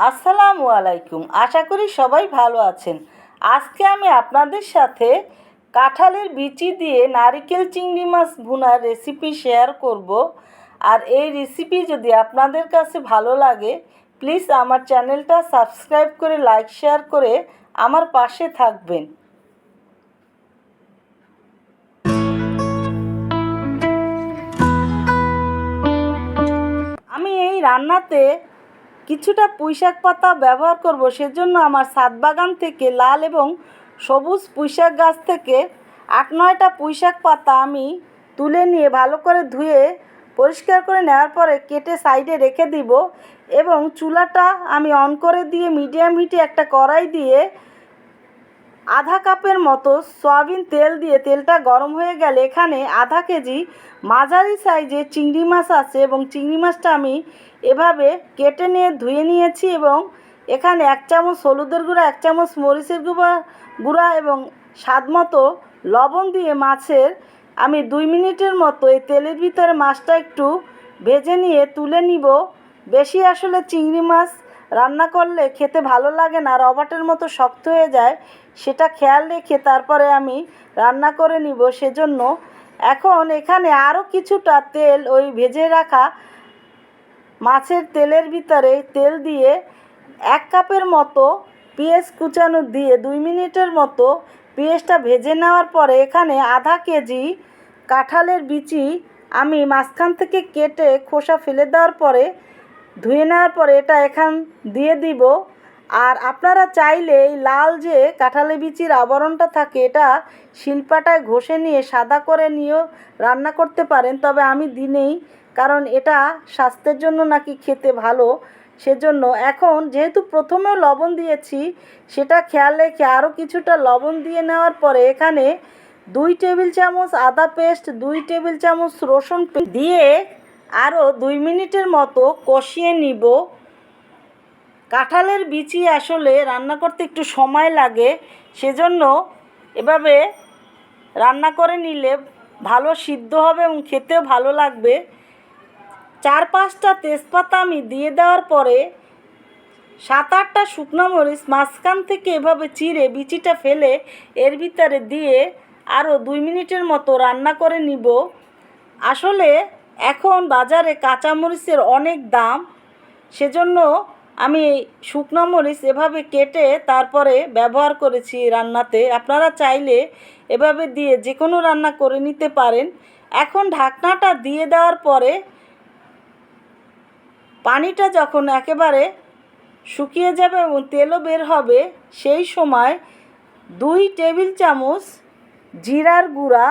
আসসালামু আলাইকুম। আশা করি সবাই ভালো আছেন। আজকে আমি আপনাদের সাথে কাঁঠালের বিচি দিয়ে নারিকেল চিংড়ি মাছ ভুনার রেসিপি শেয়ার করব। আর এই রেসিপি যদি আপনাদের কাছে ভালো লাগে, প্লিজ আমার চ্যানেলটা সাবস্ক্রাইব করে লাইক শেয়ার করে আমার পাশে থাকবেন। আমি এই রান্নাতে কিছুটা পুঁইশাক পাতা ব্যবহার করব। সেজন্য আমার ছাদ বাগান থেকে লাল এবং সবুজ পুঁইশাক গাছ থেকে ৮-৯টা পুঁইশাক পাতা আমি তুলে নিয়ে ভালো করে ধুয়ে পরিষ্কার করে নেওয়ার পরে কেটে সাইডে রেখে দিব এবং চুলাটা আমি অন করে দিয়ে মিডিয়াম হিটে একটা কড়াই দিয়ে আধা কাপের মতো সয়াবিন তেল দিয়ে তেলটা গরম হয়ে গেলে এখানে আধা কেজি মাঝারি সাইজের চিংড়ি মাছ আছে এবং চিংড়ি মাছটা আমি এভাবে কেটে নিয়ে ধুয়ে নিয়েছি এবং এখানে 1 চামচ হলুদের গুঁড়া, 1 চামচ মরিচের গুঁড়া এবং স্বাদ মতো লবণ দিয়ে মাছের আমি 2 মিনিটের মতো এই তেলের ভিতরে মাছটা একটু ভেজে নিয়ে তুলে নিব। বেশি আসলে চিংড়ি মাছ রান্না করলে খেতে ভালো লাগে না, রবাটের মতো শক্ত হয়ে যায়, সেটা খেয়াল রেখে তারপরে আমি রান্না করে নিব। সেজন্য এখন এখানে আরও কিছুটা তেল ওই ভেজে রাখা মাছের তেলের ভিতরে তেল দিয়ে 1 কাপের মতো পেঁয়াজ কুচানো দিয়ে 2 মিনিটের মতো পেঁয়াজটা ভেজে নেওয়ার পরে এখানে আধা কেজি কাঁঠালের বিচি আমি মাঝখান থেকে কেটে খোসা ফেলে দেওয়ার পরে ধুয়ে নেওয়ার পরে এটা এখান দিয়ে দিব। আর আপনারা চাইলে এই লাল যে কাঁঠালের বিচির আবরণটা থাকে এটা শিলপাটায় ঘষে নিয়ে সাদা করে নিয়েও রান্না করতে পারেন, তবে আমি দিই, কারণ এটা স্বাস্থ্যের জন্য নাকি খেতে ভালো। সেজন্য এখন যেহেতু প্রথমেও লবণ দিয়েছি সেটা খেয়াল রেখে আরও কিছুটা লবণ দিয়ে নেওয়ার পরে এখানে 2 টেবিল চামচ আদা পেস্ট, 2 টেবিল চামচ রসুন দিয়ে আরও 2 মিনিটের মতো কষিয়ে নিব। কাঁঠালের বিচি আসলে রান্না করতে একটু সময় লাগে, সেজন্য এভাবে রান্না করে নিলে ভালো সিদ্ধ হবে এবং খেতেও ভালো লাগবে। 4-5টা তেজপাতা আমি দিয়ে দেওয়ার পরে 7-8টা শুকনো মরিচ মাঝখান থেকে এভাবে চিড়ে বিচিটা ফেলে এর ভিতরে দিয়ে আরও 2 মিনিটের মতো রান্না করে নিব। আসলে এখন বাজারে কাঁচামরিচের অনেক দাম, সেজন্য আমি শুকনো মরিচ এভাবে কেটে তারপরে ব্যবহার করেছি রান্নাতে। আপনারা চাইলে এভাবে দিয়ে যে কোনো রান্না করে নিতে পারেন। এখন ঢাকনাটা দিয়ে দেওয়ার পরে পানিটা যখন একেবারে শুকিয়ে যাবে এবং তেলও বের হবে, সেই সময় 2 টেবিল চামচ জিরার গুঁড়া,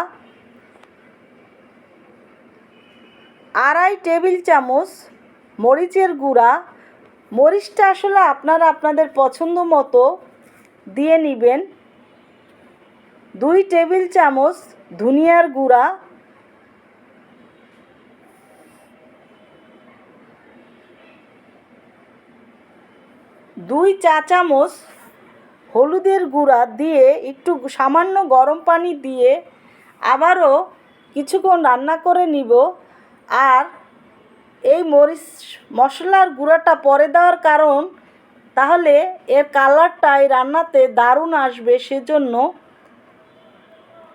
2.5 টেবিল চামচ মরিচের গুঁড়া, মরিচটা আসলে আপনারা আপনাদের পছন্দ মতো দিয়ে নেবেন, 2 টেবিল চামচ ধনিয়ার গুঁড়া, 2 চা চামচ হলুদের গুঁড়া দিয়ে একটু সামান্য গরম পানি দিয়ে আবারও কিছুক্ষণ রান্না করে নিব। আর এই মরিচ মশলার গুঁড়াটা পরে দেওয়ার কারণ তাহলে এর কালারটা এই রান্নাতে দারুণ আসবে, সেজন্য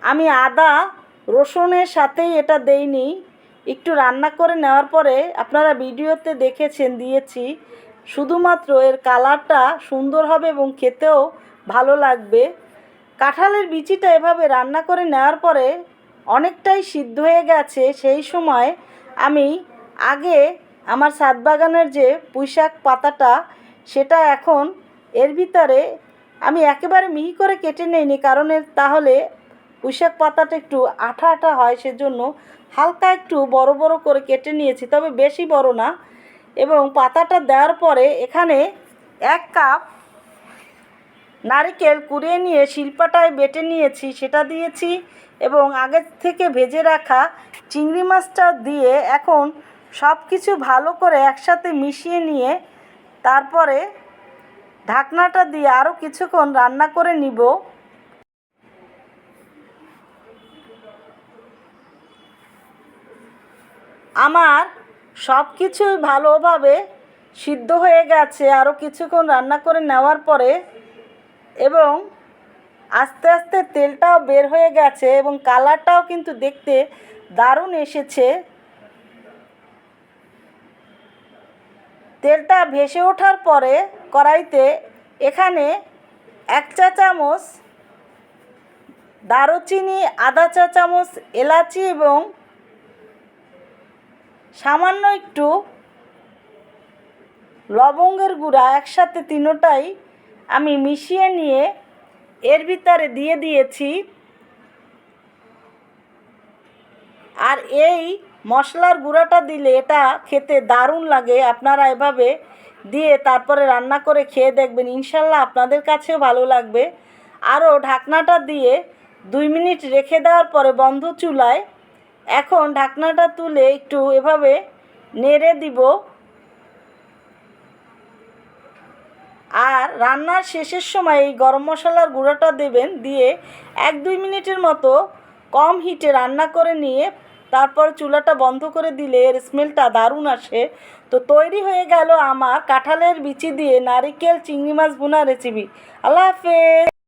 আমি আদা রসুনের সাথেই এটা দেইনি। একটু রান্না করে নেওয়ার পরে আপনারা ভিডিওতে দেখেছেন দিয়েছি, শুধুমাত্র এর কালারটা সুন্দর হবে এবং খেতেও ভালো লাগবে। কাঁঠালের বিচিটা এভাবে রান্না করে নেওয়ার পরে অনেকটাই সিদ্ধ হয়ে গেছে। সেই সময় আমি আগে আমার ছাদ বাগানের যে পুঁইশাক পাতাটা সেটা এখন এর ভিতরে আমি একেবারে মিহি করে কেটে নিইনি, কারণ তাহলে পুঁইশাক পাতাটা একটু আঠা আঠা হয়, সেজন্য হালকা একটু বড় বড় করে কেটে নিয়েছি, তবে বেশি বড় না। এবং পাতাটা দেওয়ার পরে এখানে 1 কাপ নারকেল কুড়িয়ে নিয়ে শিলপাটায় বেটে নিয়েছি, সেটা দিয়েছি এবং আগে থেকে ভেজে রাখা চিংড়ি মাছটা দিয়ে এখন সব কিছু ভালো করে একসাথে মিশিয়ে নিয়ে তারপরে ঢাকনাটা দিয়ে আরও কিছুক্ষণ রান্না করে নিব। আমার সব কিছুই ভালোভাবে সিদ্ধ হয়ে গেছে। আরও কিছুক্ষণ রান্না করে নেওয়ার পরে এবং আস্তে আস্তে তেলটাও বের হয়ে গেছে এবং কালারটাও কিন্তু দেখতে দারুণ এসেছে। তেলটা ভেসে ওঠার পরে কড়াইতে এখানে 1 চা চামচ দারুচিনি, আধা চা চামচ এলাচি এবং সামান্য একটু লবঙ্গের গুঁড়া একসাথে তিনোটাই আমি মিশিয়ে নিয়ে এর ভিতরে দিয়ে দিয়েছি। আর এই মশলার গুঁড়াটা দিলে এটা খেতে দারুণ লাগে। আপনারা এভাবে দিয়ে তারপরে রান্না করে খেয়ে দেখবেন, ইনশাল্লাহ আপনাদের কাছেও ভালো লাগবে। আরও ঢাকনাটা দিয়ে 2 মিনিট রেখে দেওয়ার পরে বন্ধ চুলায় এখন ঢাকনাটা তুলে একটু এভাবে নেড়ে দিব। আর রান্নার শেষের সময় এই গরম মশলার গুঁড়োটা দেবেন, দিয়ে 1-2 মিনিটের মতো কম হিটে রান্না করে নিয়ে তারপর চুলাটা বন্ধ করে দিলে এর স্মেলটা দারুণ আসে। তো তৈরি হয়ে গেল আমার কাঁঠালের বিচি দিয়ে নারিকেল চিংড়ি মাছ ভুনা রেসিপি। আল্লাহ হাফেজ।